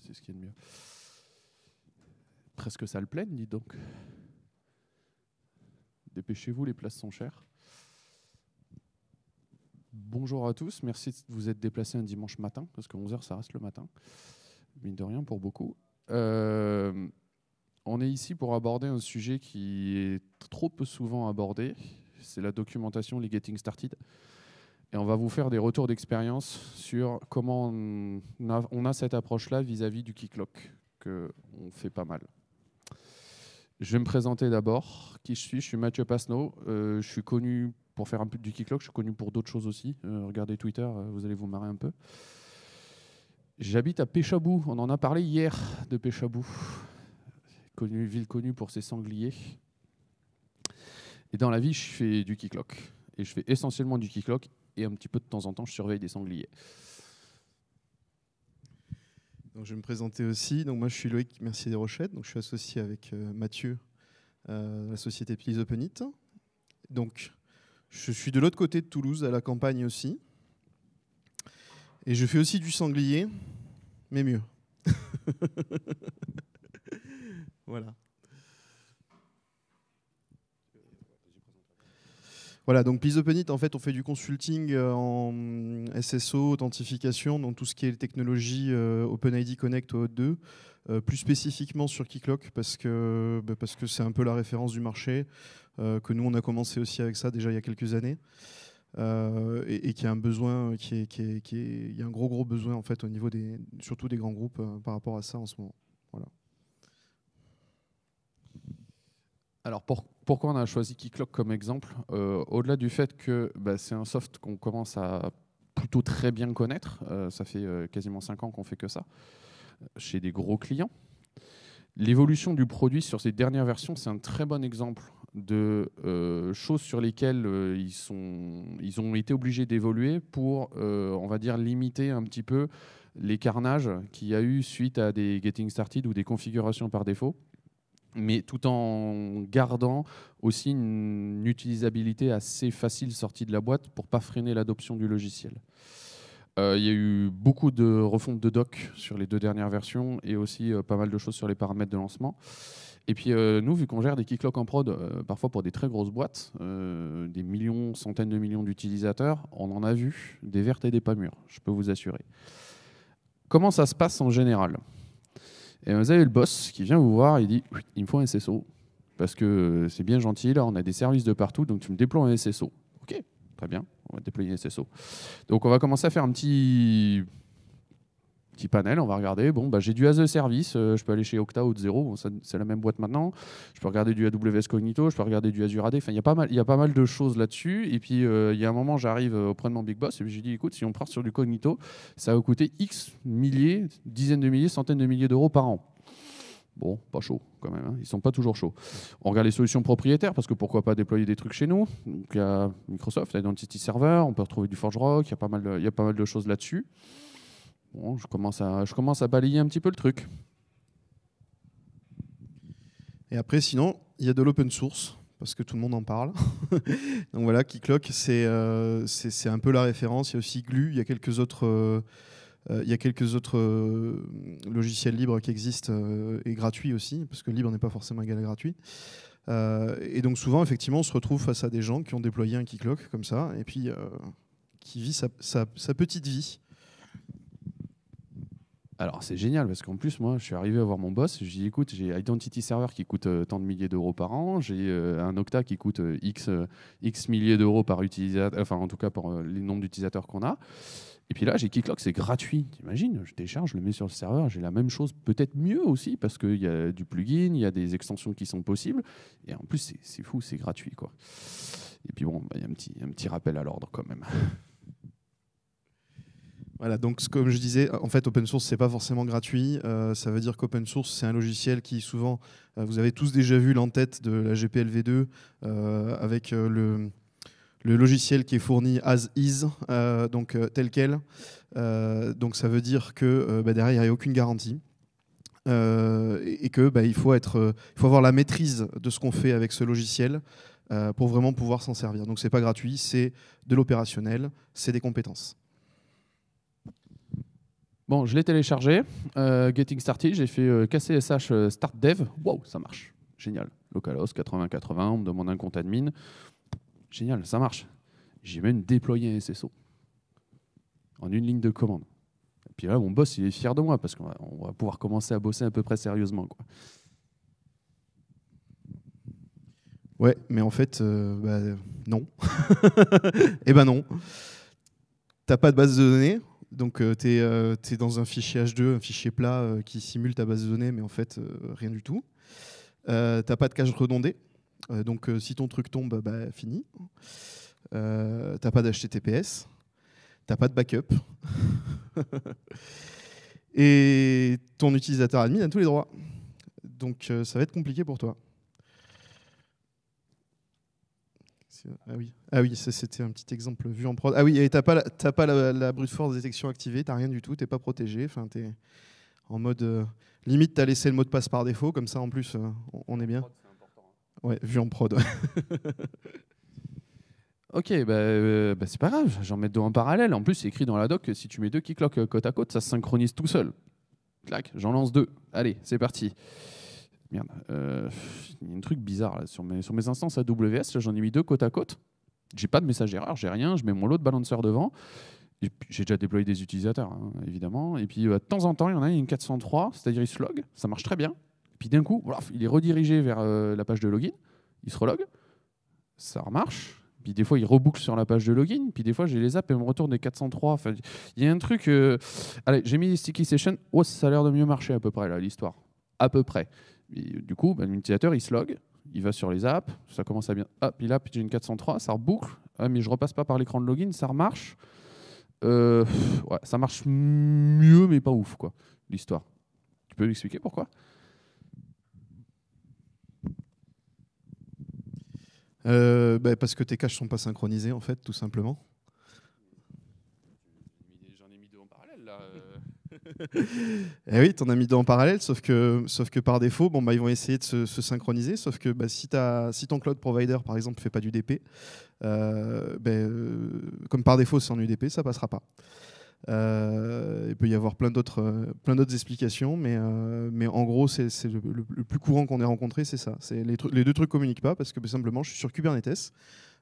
c'est ce qui est de mieux. Presque salle pleine, dites donc. Dépêchez-vous, les places sont chères. Bonjour à tous, merci de vous être déplacés un dimanche matin, parce que 11h, ça reste le matin, mine de rien pour beaucoup. On est ici pour aborder un sujet qui est trop peu souvent abordé, c'est la documentation, les Getting Started. Et on va vous faire des retours d'expérience sur comment on a cette approche-là vis-à-vis du Keycloak, qu'on fait pas mal. Je vais me présenter d'abord. Qui je suis? Je suis Mathieu Pasneau. Je suis connu pour faire un peu du Keycloak. Je suis connu pour d'autres choses aussi. Regardez Twitter, vous allez vous marrer un peu. J'habite à Pêchabou. On en a parlé hier de Pêchabou. Ville connue pour ses sangliers. Et dans la vie, je fais du Keycloak. Et je fais essentiellement du Keycloak. Et un petit peu de temps en temps, je surveille des sangliers. Donc, je vais me présenter aussi. Donc, moi, je suis Loïc Mercier-Desrochettes. Donc, je suis associé avec Mathieu de la société Please Open It. Donc, je suis de l'autre côté de Toulouse, à la campagne aussi. Et je fais aussi du sanglier, mais mieux. Voilà. Voilà, donc Please Open It, en fait, on fait du consulting en SSO, authentification, dans tout ce qui est technologie OpenID Connect ou Auth2, plus spécifiquement sur Keycloak, parce que c'est un peu la référence du marché, que nous, on a commencé aussi avec ça déjà il y a quelques années, et qu'il y a un besoin, il y a un gros besoin, en fait, au niveau surtout des grands groupes par rapport à ça en ce moment. Voilà. Alors pourquoi on a choisi Keycloak comme exemple? Au-delà du fait que c'est un soft qu'on commence à plutôt très bien connaître, ça fait quasiment 5 ans qu'on fait que ça, chez des gros clients. L'évolution du produit sur ces dernières versions, c'est un très bon exemple de choses sur lesquelles ils ont été obligés d'évoluer pour, on va dire, limiter un petit peu les carnages qu'il y a eu suite à des Getting Started ou des configurations par défaut, mais tout en gardant aussi une utilisabilité assez facile sortie de la boîte pour ne pas freiner l'adoption du logiciel. Il y a eu beaucoup de refontes de doc sur les 2 dernières versions et aussi pas mal de choses sur les paramètres de lancement. Et puis nous, vu qu'on gère des Keycloak en prod, parfois pour des très grosses boîtes, des millions, centaines de millions d'utilisateurs, on en a vu des vertes et des pas mûres, je peux vous assurer. Comment ça se passe en général? Et vous avez le boss qui vient vous voir et dit « il me faut un SSO, parce que c'est bien gentil, là on a des services de partout, donc tu me déploies un SSO. » Ok, très bien, on va déployer un SSO. Donc on va commencer à faire un petit panel, on va regarder, bon, j'ai du as a service, je peux aller chez Okta ou Zero, bon, c'est la même boîte maintenant, je peux regarder du AWS Cognito, je peux regarder du Azure AD, enfin il y a pas mal de choses là-dessus, et puis il y a un moment, j'arrive auprès de mon big boss, et puis je lui dis, écoute, si on part sur du Cognito, ça va coûter X milliers, dizaines de milliers, centaines de milliers d'euros par an. Bon, pas chaud quand même, hein. Ils ne sont pas toujours chauds. On regarde les solutions propriétaires, parce que pourquoi pas déployer des trucs chez nous. Donc, il y a Microsoft, Identity Server, on peut retrouver du ForgeRock, il y a pas mal de choses là-dessus. Bon, je commence à balayer un petit peu le truc. Et après, sinon, il y a de l'open source, parce que tout le monde en parle. Donc voilà, Keycloak, c'est un peu la référence. Il y a aussi Glue, il y a quelques autres logiciels libres qui existent et gratuits aussi, parce que libre n'est pas forcément égal à gratuit. Et donc souvent, effectivement, on se retrouve face à des gens qui ont déployé un Keycloak comme ça, et puis qui vit sa petite vie. Alors c'est génial parce qu'en plus moi je suis arrivé à voir mon boss, je lui ai dit écoute j'ai Identity Server qui coûte tant de milliers d'euros par an, j'ai un Okta qui coûte X milliers d'euros par utilisateur, enfin en tout cas pour les nombres d'utilisateurs qu'on a. Et puis là j'ai Keycloak, c'est gratuit, t'imagines, je télécharge, je le mets sur le serveur, j'ai la même chose, peut-être mieux aussi parce qu'il y a du plugin, il y a des extensions qui sont possibles et en plus c'est fou, c'est gratuit quoi. Et puis bon, il y a un petit rappel à l'ordre quand même. Voilà, donc comme je disais, en fait, open source, c'est pas forcément gratuit. Ça veut dire qu'open source, c'est un logiciel qui souvent, vous avez tous déjà vu l'entête de la GPLv2 avec le logiciel qui est fourni as is, donc tel quel. Donc ça veut dire que derrière, il n'y a aucune garantie. Et que il faut avoir la maîtrise de ce qu'on fait avec ce logiciel pour vraiment pouvoir s'en servir. Donc c'est pas gratuit, c'est de l'opérationnel, c'est des compétences. Bon, je l'ai téléchargé. Getting started, j'ai fait KCSH start dev. Wow, ça marche. Génial. Localhost 8080, on me demande un compte admin. Génial, ça marche. J'ai même déployé un SSO en une ligne de commande. Et puis là, mon boss, il est fier de moi parce qu'on va pouvoir commencer à bosser à peu près sérieusement, quoi. Ouais, mais en fait, non. Eh ben non. T'as pas de base de données, donc tu es dans un fichier H2, un fichier plat qui simule ta base de données, mais en fait, rien du tout. T'as pas de cache redondée, donc si ton truc tombe, fini. T'as pas d'HTTPS, t'as pas de backup. Et ton utilisateur admin a tous les droits. Donc ça va être compliqué pour toi. Ah oui, ça c'était un petit exemple vu en prod. Ah oui, et t'as pas la brute force détection activée, t'as rien du tout, t'es pas protégé. Enfin, t'es en mode limite, t'as laissé le mot de passe par défaut, comme ça en plus on est bien. Ouais, vu en prod. Ouais. Ok, c'est pas grave, j'en mets deux en parallèle. En plus, c'est écrit dans la doc que si tu mets deux qui cloquent côte à côte, ça se synchronise tout seul. Clac, j'en lance deux. Allez, c'est parti. Merde, il y a un truc bizarre là. Sur mes instances AWS, j'en ai mis deux côte à côte. J'ai pas de message erreur, j'ai rien. Je mets mon load balancer devant. J'ai déjà déployé des utilisateurs, hein, évidemment. Et puis, de temps en temps, il y en a une 403, c'est-à-dire il se log, ça marche très bien. Et puis d'un coup, voilà, il est redirigé vers la page de login, il se relog, ça remarche. Puis des fois, il reboucle sur la page de login. Puis des fois, j'ai les apps et me retourne des 403. Enfin, il y a un truc... Allez, j'ai mis Sticky Session. Oh, ça a l'air de mieux marcher à peu près, là, l'histoire. À peu près. Et, du coup, l'utilisateur, il se log, il va sur les apps, ça commence à bien... Ah, puis là, j'ai une 403, ça reboucle. Ah, mais je repasse pas par l'écran de login, ça remarche. Ouais, ça marche mieux, mais pas ouf, quoi, l'histoire. Tu peux m'expliquer pourquoi? Parce que tes caches sont pas synchronisées, en fait, tout simplement. J'en ai mis deux en parallèle, là. Eh oui, tu en as mis deux en parallèle, sauf que par défaut, ils vont essayer de se synchroniser, sauf que si ton cloud provider, par exemple, ne fait pas du DP, comme par défaut c'est en UDP, ça passera pas. Il peut y avoir plein d'autres explications, mais en gros, c'est le plus courant qu'on ait rencontré, c'est ça. Les deux trucs communiquent pas parce que simplement, je suis sur Kubernetes.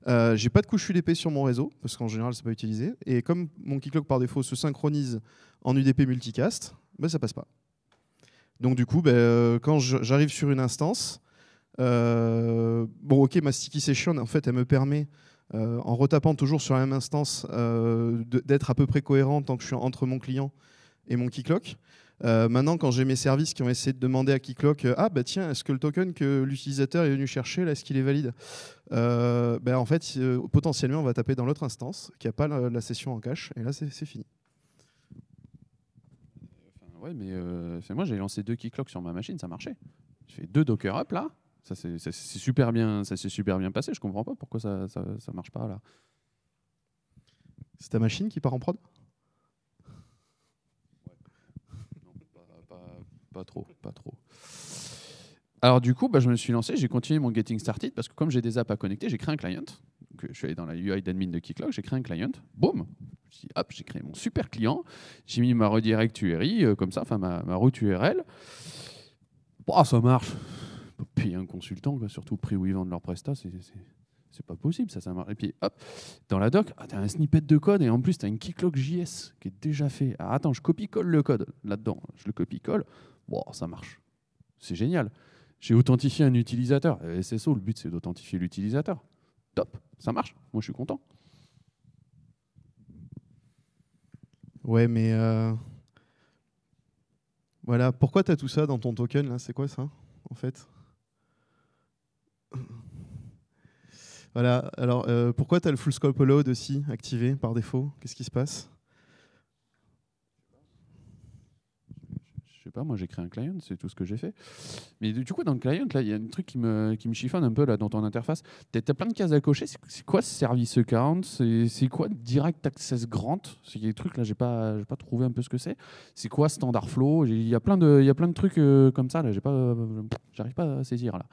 J'ai pas de couche UDP sur mon réseau parce qu'en général, c'est pas utilisé. Et comme mon Keycloak par défaut se synchronise en UDP multicast, ça passe pas. Donc du coup, quand j'arrive sur une instance, ma sticky session, en fait, elle me permet en retapant toujours sur la même instance, d'être à peu près cohérent tant que je suis entre mon client et mon Keycloak. Maintenant, quand j'ai mes services qui ont essayé de demander à Keycloak, tiens, est-ce que le token que l'utilisateur est venu chercher, là, est-ce qu'il est valide? En fait, potentiellement, on va taper dans l'autre instance qui n'a pas la session en cache, et là, c'est fini. Ouais, mais moi, j'ai lancé deux Keycloaks sur ma machine, ça marchait. J'ai fait deux Docker Up, là. Ça s'est super bien passé. Je comprends pas pourquoi ça marche pas là. C'est ta machine qui part en prod? Ouais. Non, pas trop. Alors du coup, je me suis lancé, j'ai continué mon Getting Started parce que comme j'ai des apps à connecter, j'ai créé un client. Donc, je suis allé dans la UI d'admin de Keycloak, j'ai créé un client. Boum. J'ai créé mon super client. J'ai mis ma redirect URI comme ça, enfin ma route URL. Ça marche. Payer un consultant, quoi, surtout le prix où ils vendent leurs prestats, c'est pas possible, ça marche. Et puis hop, dans la doc, tu as un snippet de code et en plus tu as une Keycloak JS qui est déjà fait. Alors attends, je copie-colle le code là-dedans, je le copie-colle, ça marche. C'est génial. J'ai authentifié un utilisateur. SSO, le but c'est d'authentifier l'utilisateur. Top, ça marche. Moi je suis content. Ouais, mais voilà, pourquoi tu as tout ça dans ton token là? C'est quoi ça en fait? Voilà, alors pourquoi tu as le full scope load aussi activé par défaut? Qu'est-ce qui se passe? Je sais pas, moi j'ai créé un client, c'est tout ce que j'ai fait. Mais du coup, dans le client, là, il y a un truc qui me chiffonne un peu là, dans ton interface. Tu as plein de cases à cocher. C'est quoi ce service account? C'est quoi Direct Access Grant? C'est des trucs là, j'ai pas trouvé un peu ce que c'est. C'est quoi Standard Flow? Il y a plein de trucs comme ça là, j'arrive pas à saisir là.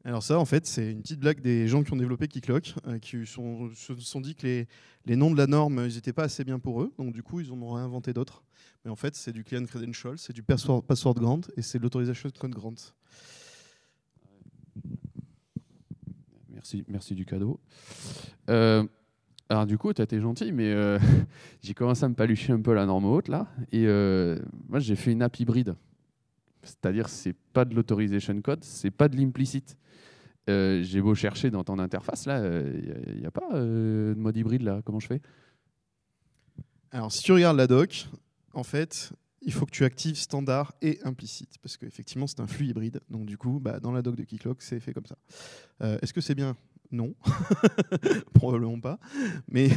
Alors ça, en fait, c'est une petite blague des gens qui ont développé Keycloak, se sont dit que les noms de la norme, ils n'étaient pas assez bien pour eux, donc du coup, ils en ont réinventé d'autres. Mais en fait, c'est du client credential, c'est du password grant et c'est de l'autorisation code grant. Merci du cadeau. Alors du coup, tu as été gentil, mais j'ai commencé à me palucher un peu la norme haute là, et moi j'ai fait une app hybride. C'est-à-dire, c'est pas de l'autorization code, c'est pas de l'implicite. J'ai beau chercher dans ton interface, là, il n'y a pas de mode hybride, là. Comment je fais? Alors, si tu regardes la doc, en fait, il faut que tu actives standard et implicite, parce qu'effectivement, c'est un flux hybride. Donc, du coup, dans la doc de Keycloak, c'est fait comme ça. Est-ce que c'est bien? Non. Probablement pas. Mais,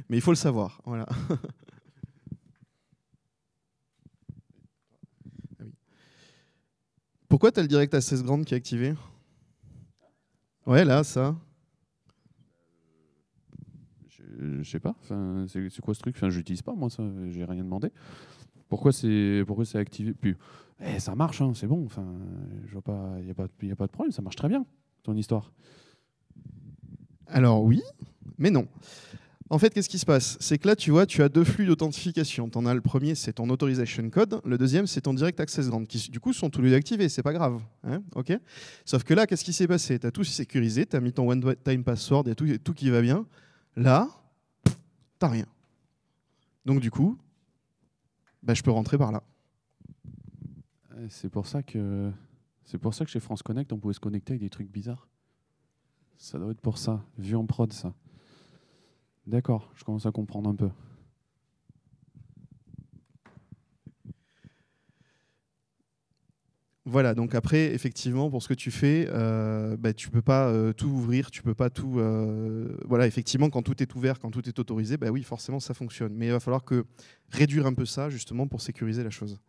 mais il faut le savoir. Voilà. Pourquoi tu as le direct access grant qui est activé? Ouais, là, ça. Je sais pas. Enfin, c'est quoi ce truc? Enfin, j'utilise pas, moi, ça. J'ai rien demandé. Pourquoi c'est activé? Puis, ça marche, hein, c'est bon. Enfin, je vois pas. Il y a pas de problème. Ça marche très bien, ton histoire. Alors oui, mais non. En fait, qu'est-ce qui se passe? C'est que là, tu vois, tu as deux flux d'authentification. Tu en as le premier, c'est ton authorization code. Le deuxième, c'est ton direct access grant, qui du coup sont tous les deux activés. C'est pas grave. Hein, ok. Sauf que là, qu'est-ce qui s'est passé? Tu as tout sécurisé, tu as mis ton one-time password et tout qui va bien. Là, t'as rien. Donc du coup, je peux rentrer par là. C'est pour ça que chez France Connect, on pouvait se connecter avec des trucs bizarres. Ça doit être pour ça. Vu en prod, ça. D'accord, je commence à comprendre un peu. Voilà, donc après, effectivement, pour ce que tu fais, tu peux pas tout ouvrir, tu peux pas tout. Voilà, effectivement, quand tout est ouvert, quand tout est autorisé, oui, forcément, ça fonctionne. Mais il va falloir réduire un peu ça, justement, pour sécuriser la chose.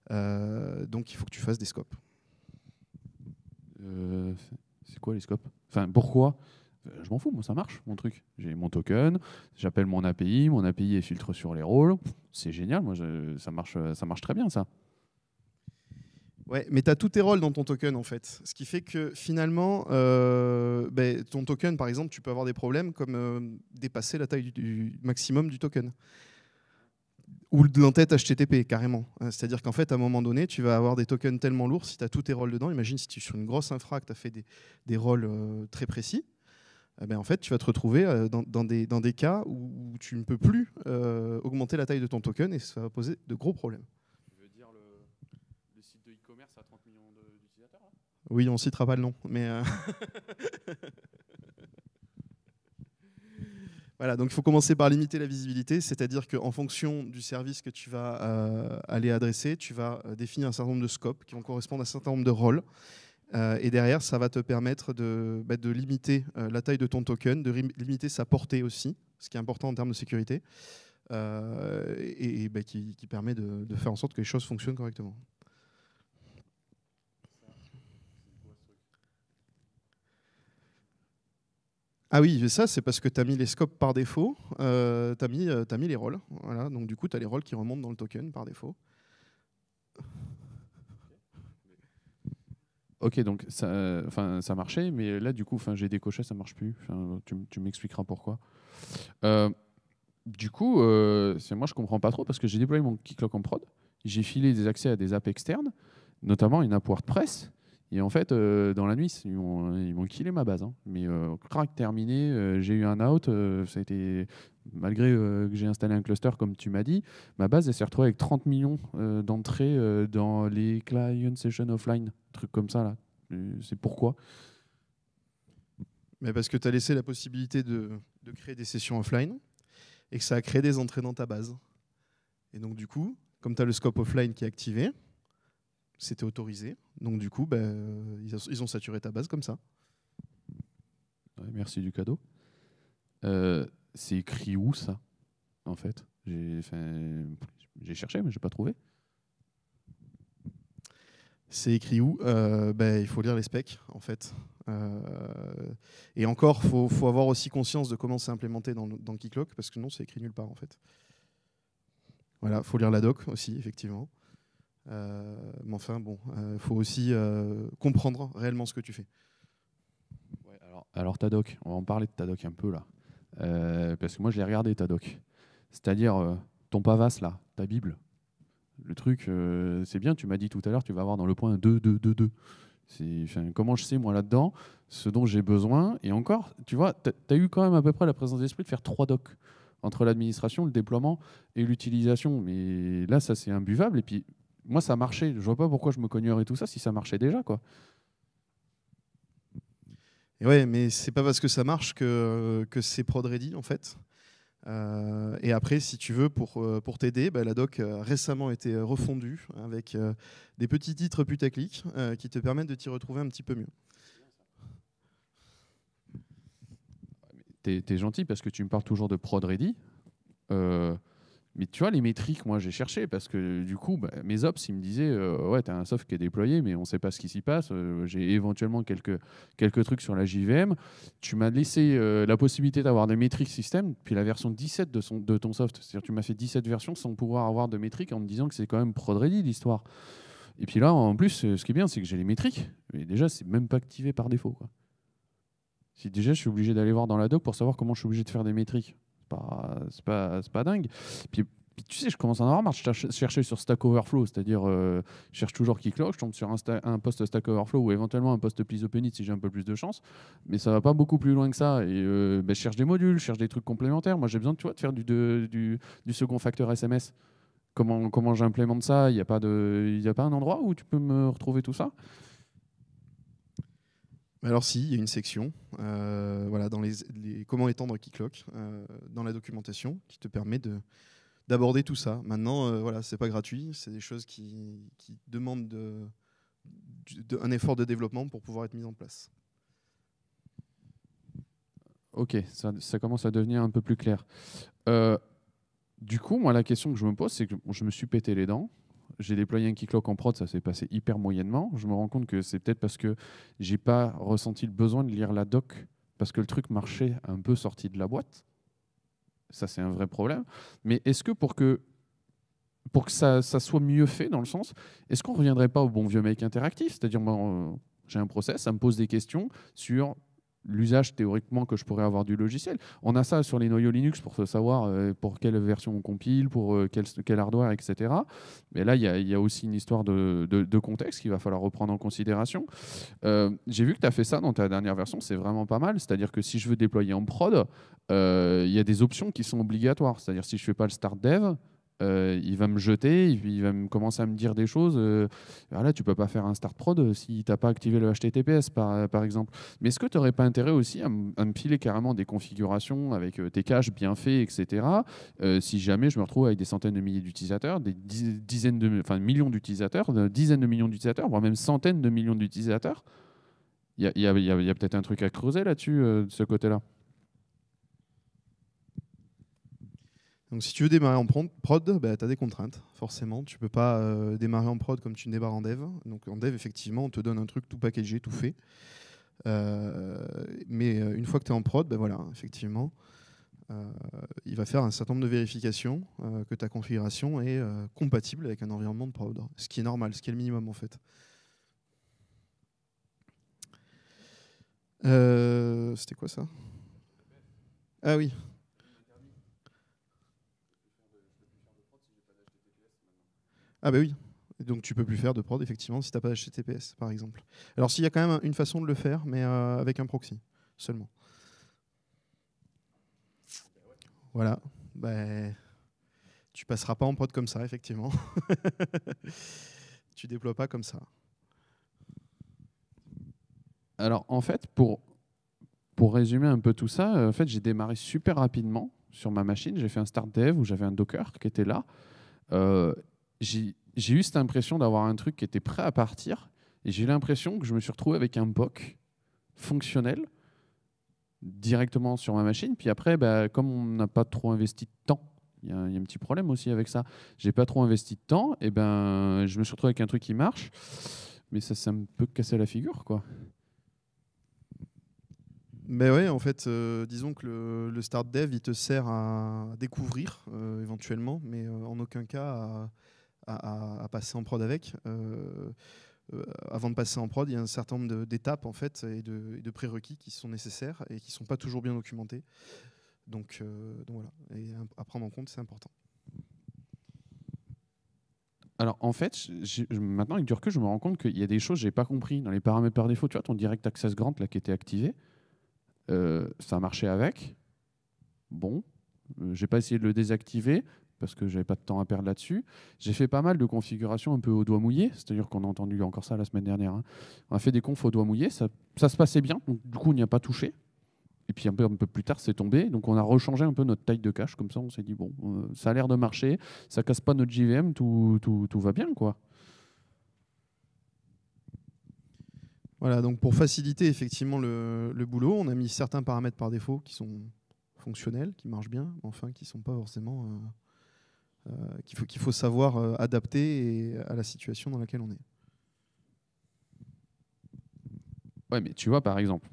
Donc, il faut que tu fasses des scopes. C'est quoi les scopes? Enfin, pourquoi? Je m'en fous, moi ça marche, mon truc. J'ai mon token, j'appelle mon API est filtre sur les rôles. C'est génial, moi ça marche très bien ça. Ouais, mais tu as tous tes rôles dans ton token en fait. Ce qui fait que finalement, ton token, par exemple, tu peux avoir des problèmes comme dépasser la taille du maximum du token. Ou de l'entête HTTP, carrément. C'est-à-dire qu'en fait, à un moment donné, tu vas avoir des tokens tellement lourds, si tu as tous tes rôles dedans, imagine si tu es sur une grosse infra, que tu as fait des rôles très précis, en fait, tu vas te retrouver dans des cas où tu ne peux plus augmenter la taille de ton token et ça va poser de gros problèmes. Le site de e-commerce à 30 millions d'utilisateurs là? Oui, on ne citera pas le nom, mais... Voilà, donc il faut commencer par limiter la visibilité, c'est-à-dire qu'en fonction du service que tu vas aller adresser, tu vas définir un certain nombre de scopes qui vont correspondre à un certain nombre de rôles. Et derrière, ça va te permettre de limiter la taille de ton token, de limiter sa portée aussi, ce qui est important en termes de sécurité, qui permet de faire en sorte que les choses fonctionnent correctement. Ah oui, ça, c'est parce que tu as mis les scopes par défaut, tu as mis les rôles. Voilà, donc du coup, tu as les rôles qui remontent dans le token par défaut. Ok, donc ça marchait, mais là, du coup, j'ai décoché, ça marche plus. Tu m'expliqueras pourquoi. Du coup, moi, je comprends pas trop parce que j'ai déployé mon Keycloak en prod. J'ai filé des accès à des apps externes, notamment une app WordPress. Et en fait, dans la nuit, ils m'ont killé ma base. Hein. Mais crack terminé, j'ai eu un out. Ça a été, malgré que j'ai installé un cluster, comme tu m'as dit, ma base elle s'est retrouvée avec 30 millions d'entrées dans les client session offline. Truc comme ça, là. C'est pourquoi? Mais parce que tu as laissé la possibilité de créer des sessions offline et que ça a créé des entrées dans ta base. Et donc, du coup, comme tu as le scope offline qui est activé, c'était autorisé. Donc, du coup, ils ont saturé ta base comme ça. Ouais, merci du cadeau. C'est écrit où, ça, en fait? J'ai cherché, mais j'ai pas trouvé. C'est écrit où? Il faut lire les specs, en fait. Et encore, il faut avoir aussi conscience de comment c'est implémenté dans Keycloak, parce que non, c'est écrit nulle part, en fait. Voilà, il faut lire la doc aussi, effectivement. Mais enfin, bon, il faut aussi comprendre réellement ce que tu fais. Alors ta doc, on va en parler de ta doc un peu là. Parce que moi je l'ai regardé ta doc. C'est-à-dire ton pavasse là, ta Bible. Le truc, c'est bien, tu m'as dit tout à l'heure, tu vas avoir dans le point 2, 2, 2, 2. Enfin, comment je sais moi là-dedans ce dont j'ai besoin. Et encore, tu vois, tu as eu quand même à peu près la présence d'esprit de faire 3 docs entre l'administration, le déploiement et l'utilisation. Mais là, ça c'est imbuvable. Et puis moi, ça marchait. Je vois pas pourquoi je me cognerais tout ça si ça marchait déjà, quoi. Et ouais, mais c'est pas parce que ça marche que c'est prod ready en fait. Et après, si tu veux, pour t'aider, bah, la doc a récemment été refondue avec des petits titres putaclic qui te permettent de t'y retrouver un petit peu mieux. T'es gentil parce que tu me parles toujours de prod ready. Mais tu vois, les métriques, moi, j'ai cherché parce que du coup, bah, mes ops, ils me disaient ouais, tu as un soft qui est déployé, mais on ne sait pas ce qui s'y passe. J'ai éventuellement quelques trucs sur la JVM. Tu m'as laissé la possibilité d'avoir des métriques système, puis la version 17 de ton soft. C'est-à-dire tu m'as fait 17 versions sans pouvoir avoir de métriques en me disant que c'est quand même prod ready l'histoire. Et puis là, en plus, ce qui est bien, c'est que j'ai les métriques. Mais déjà, c'est même pas activé par défaut, quoi. Si déjà, je suis obligé d'aller voir dans la doc pour savoir comment je suis obligé de faire des métriques. C'est pas dingue. Puis tu sais, je commence à en avoir marre. Je cherchais sur Stack Overflow, c'est-à-dire, je cherche toujours Keycloak, je tombe sur un post Stack Overflow ou éventuellement un post Please Open It si j'ai un peu plus de chance. Mais ça va pas beaucoup plus loin que ça. Et je cherche des modules, je cherche des trucs complémentaires. Moi, j'ai besoin, tu vois, de faire du second facteur SMS. Comment j'implémente ça? Il n'y a pas un endroit où tu peux me retrouver tout ça? Alors si, il y a une section voilà, dans comment étendre Keycloak dans la documentation qui te permet d'aborder tout ça. Maintenant, voilà, c'est pas gratuit, c'est des choses qui demandent un effort de développement pour pouvoir être mises en place. Ok, ça commence à devenir un peu plus clair. Du coup, moi, la question que je me pose, c'est que je me suis pété les dents. J'ai déployé un Keycloak en prod, ça s'est passé hyper moyennement. Je me rends compte que c'est peut-être parce que j'ai pas ressenti le besoin de lire la doc parce que le truc marchait un peu sorti de la boîte. Ça, c'est un vrai problème. Mais est-ce que pour que ça soit mieux fait, dans le sens, est-ce qu'on ne reviendrait pas au bon vieux make interactif? C'est-à-dire, moi, j'ai un process, ça me pose des questions sur l'usage théoriquement que je pourrais avoir du logiciel. On a ça sur les noyaux Linux pour savoir pour quelle version on compile, pour quel hardware, etc. Mais là, il y a aussi une histoire de contexte qu'il va falloir reprendre en considération. J'ai vu que tu as fait ça dans ta dernière version, c'est vraiment pas mal. C'est-à-dire que si je veux déployer en prod, il y a des options qui sont obligatoires. C'est-à-dire si je ne fais pas le start dev, il va me jeter, il va me commencer à me dire des choses. Voilà, tu peux pas faire un start prod si tu n'as pas activé le HTTPS, par exemple. Mais est-ce que tu n'aurais pas intérêt aussi à me filer carrément des configurations avec tes caches bien faits, etc. Si jamais je me retrouve avec des centaines de milliers d'utilisateurs, des millions d'utilisateurs, dizaines de millions d'utilisateurs, voire même centaines de millions d'utilisateurs, il y a peut-être un truc à creuser là-dessus, de ce côté-là. Donc si tu veux démarrer en prod, bah, tu as des contraintes, forcément. Tu ne peux pas démarrer en prod comme tu démarres en dev. Donc en dev, effectivement, on te donne un truc tout packagé, tout fait. Mais une fois que tu es en prod, bah, voilà, effectivement, il va faire un certain nombre de vérifications que ta configuration est compatible avec un environnement de prod. Ce qui est normal, ce qui est le minimum en fait. C'était quoi ça? Ah oui. Ah bah oui. Donc tu peux plus faire de prod effectivement si tu n'as pas HTTPS par exemple. Alors s'il y a quand même une façon de le faire, mais avec un proxy seulement. Voilà. Bah, tu passeras pas en prod comme ça effectivement. Tu déploies pas comme ça. Alors en fait, pour résumer un peu tout ça, en fait, j'ai démarré super rapidement sur ma machine. J'ai fait un start dev où j'avais un Docker qui était là. J'ai eu cette impression d'avoir un truc qui était prêt à partir. Et j'ai eu l'impression que je me suis retrouvé avec un POC fonctionnel directement sur ma machine. Puis après, bah, comme on n'a pas trop investi de temps, il y a un petit problème aussi avec ça. J'ai pas trop investi de temps, et ben, je me suis retrouvé avec un truc qui marche. Mais ça me peut casser la figure, quoi. Mais ouais, en fait, disons que le start dev, il te sert à découvrir éventuellement, mais en aucun cas à passer en prod avec. avant de passer en prod, il y a un certain nombre d'étapes en fait, et de prérequis qui sont nécessaires et qui ne sont pas toujours bien documentés. Donc voilà, et à prendre en compte, c'est important. Alors en fait, maintenant avec du recul, je me rends compte qu'il y a des choses que je n'ai pas compris dans les paramètres par défaut. Tu vois, ton Direct Access Grant là, qui était activé, ça marchait avec. Bon, j'ai pas essayé de le désactiver parce que j'avais pas de temps à perdre là-dessus. J'ai fait pas mal de configurations un peu au doigt mouillé, c'est-à-dire qu'on a entendu encore ça la semaine dernière. Hein. On a fait des confs au doigt mouillé, ça se passait bien, donc du coup on n'y a pas touché. Et puis un peu plus tard, c'est tombé. Donc on a rechangé un peu notre taille de cache, comme ça on s'est dit, bon, ça a l'air de marcher, ça casse pas notre JVM, tout va bien, quoi. Voilà, donc pour faciliter effectivement le boulot, on a mis certains paramètres par défaut qui sont fonctionnels, qui marchent bien, enfin qui ne sont pas forcément... qu'il faut savoir adapter à la situation dans laquelle on est. Ouais, mais tu vois, par exemple,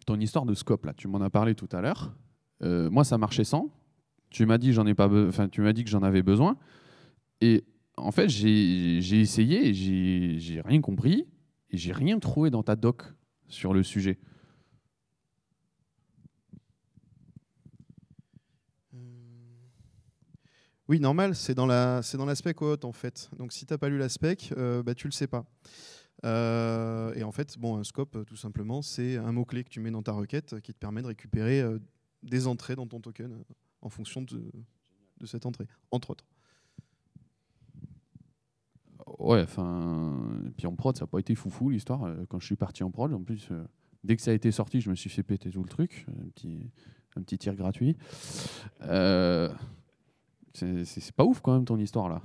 ton histoire de scope, là, tu m'en as parlé tout à l'heure. Moi, ça marchait sans. Tu m'as dit tu m'as dit que j'en avais besoin. Et en fait, j'ai essayé et j'ai rien compris et j'ai rien trouvé dans ta doc sur le sujet. Oui, normal, c'est dans l'aspect cohort en fait. Donc si tu n'as pas lu la spec, bah, tu le sais pas. Et en fait, bon, un scope, tout simplement, c'est un mot-clé que tu mets dans ta requête qui te permet de récupérer des entrées dans ton token en fonction de cette entrée, entre autres. Ouais, enfin, puis en prod, ça n'a pas été foufou l'histoire. Quand je suis parti en prod, en plus, dès que ça a été sorti, je me suis fait péter tout le truc. Un petit tir gratuit. C'est pas ouf quand même ton histoire là.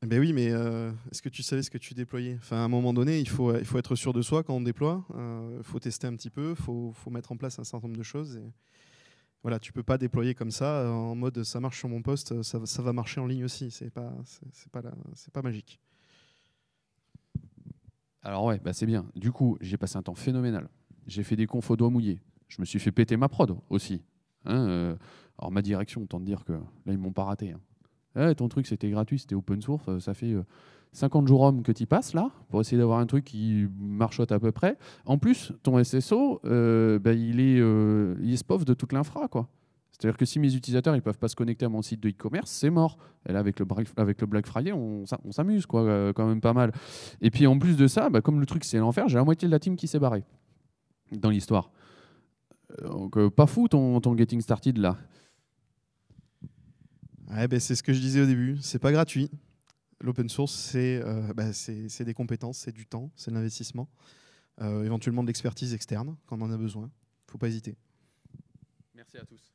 Ben oui, mais est-ce que tu savais ce que tu déployais? Enfin, à un moment donné, il faut être sûr de soi quand on déploie. Il faut tester un petit peu, il faut mettre en place un certain nombre de choses. Et voilà, tu peux pas déployer comme ça en mode ça marche sur mon poste, ça va marcher en ligne aussi. C'est pas magique. Alors ouais, bah c'est bien. Du coup, j'ai passé un temps phénoménal. J'ai fait des confs au doigt mouillé. Je me suis fait péter ma prod aussi. Hein, alors ma direction, autant te dire que là, ils m'ont pas raté. Hein. Ton truc, c'était gratuit, c'était open source. Ça fait 50 jours hommes que tu passes là pour essayer d'avoir un truc qui marchote à peu près. En plus, ton SSO, il est spov de toute l'infra, quoi. C'est-à-dire que si mes utilisateurs ne peuvent pas se connecter à mon site de e-commerce, c'est mort. Et là, avec le Black Friday, on s'amuse quoi, quand même pas mal. Et puis en plus de ça, comme le truc c'est l'enfer, j'ai la moitié de la team qui s'est barrée dans l'histoire. Donc pas fou ton getting started là. Ouais, c'est ce que je disais au début, c'est pas gratuit. L'open source, c'est des compétences, c'est du temps, c'est de l'investissement, éventuellement de l'expertise externe quand on en a besoin. Il ne faut pas hésiter. Merci à tous.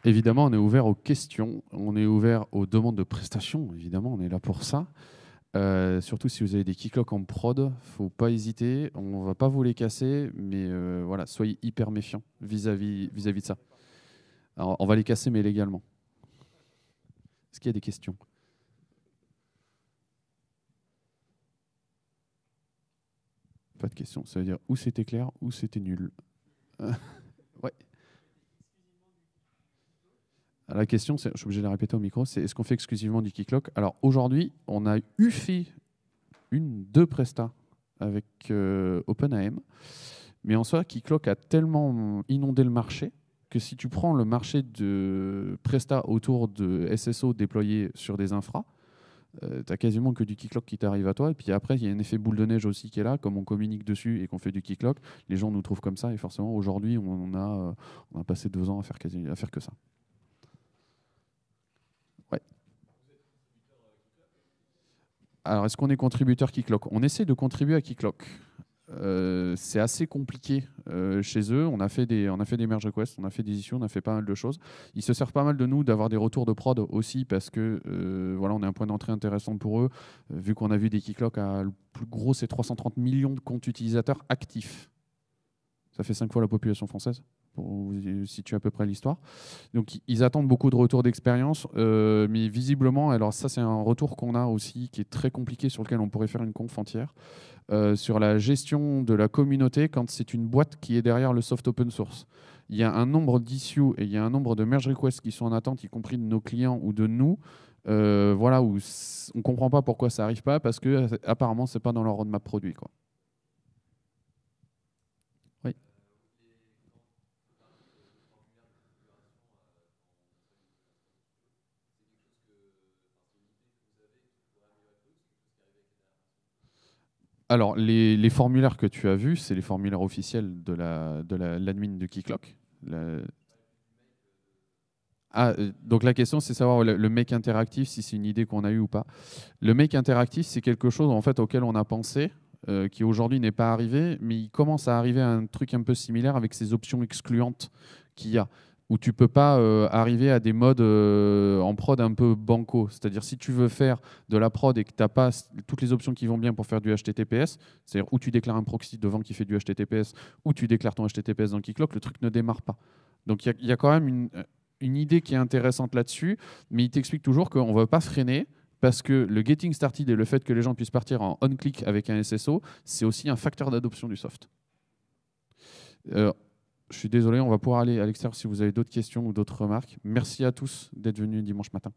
Évidemment, on est ouvert aux questions, on est ouvert aux demandes de prestations. Évidemment, on est là pour ça. Surtout si vous avez des keyclocks en prod, faut pas hésiter. On va pas vous les casser, mais voilà, soyez hyper méfiants vis-à-vis de ça. Alors, on va les casser, mais légalement. Est-ce qu'il y a des questions? Pas de questions. Ça veut dire ou c'était clair ou c'était nul. Ouais. La question, je suis obligé de la répéter au micro, c'est est-ce qu'on fait exclusivement du keyclock? Alors aujourd'hui, on a fait deux prestats avec OpenAM, mais en soi, keyclock a tellement inondé le marché que si tu prends le marché de prestats autour de SSO déployés sur des infras, tu n'as quasiment que du keyclock qui t'arrive à toi. Et puis après, il y a un effet boule de neige aussi qui est là. Comme on communique dessus et qu'on fait du keyclock, les gens nous trouvent comme ça. Et forcément, aujourd'hui, on a passé 2 ans à faire que ça. Ouais. Alors, est-ce qu'on est contributeur keyclock? On essaie de contribuer à keyclock. C'est assez compliqué chez eux. On a fait des merge requests, on a fait des issues, on a fait pas mal de choses. Ils se servent pas mal de nous d'avoir des retours de prod aussi parce que voilà, on est un point d'entrée intéressant pour eux, vu qu'on a vu des keyclocks à le plus gros, c'est 330 millions de comptes utilisateurs actifs. Ça fait 5 fois la population française, pour vous situer à peu près l'histoire. Donc, ils attendent beaucoup de retours d'expérience, mais visiblement, alors ça, c'est un retour qu'on a aussi qui est très compliqué, sur lequel on pourrait faire une conf entière, sur la gestion de la communauté quand c'est une boîte qui est derrière le soft open source. il y a un nombre d'issues et il y a un nombre de merge requests qui sont en attente, y compris de nos clients ou de nous, voilà, où on ne comprend pas pourquoi ça n'arrive pas, parce que apparemment, ce n'est pas dans leur roadmap produit, quoi. Oui. Alors, les formulaires que tu as vus, c'est les formulaires officiels de l'admin de Keycloak. Donc la question, c'est savoir le make interactif, si c'est une idée qu'on a eue ou pas. Le make interactif, c'est quelque chose en fait, auquel on a pensé, qui aujourd'hui n'est pas arrivé, mais il commence à arriver à un truc un peu similaire avec ces options excluantes qu'il y a, où tu ne peux pas arriver à des modes en prod un peu banco. C'est-à-dire si tu veux faire de la prod et que tu n'as pas toutes les options qui vont bien pour faire du HTTPS, c'est-à-dire où tu déclares un proxy devant qui fait du HTTPS, ou tu déclares ton HTTPS dans Keycloak, le truc ne démarre pas. Donc il y a quand même une idée qui est intéressante là-dessus, mais il t'explique toujours qu'on ne veut pas freiner parce que le getting started et le fait que les gens puissent partir en on-click avec un SSO, c'est aussi un facteur d'adoption du soft. Je suis désolé, on va pouvoir aller à l'extérieur si vous avez d'autres questions ou d'autres remarques. Merci à tous d'être venus dimanche matin.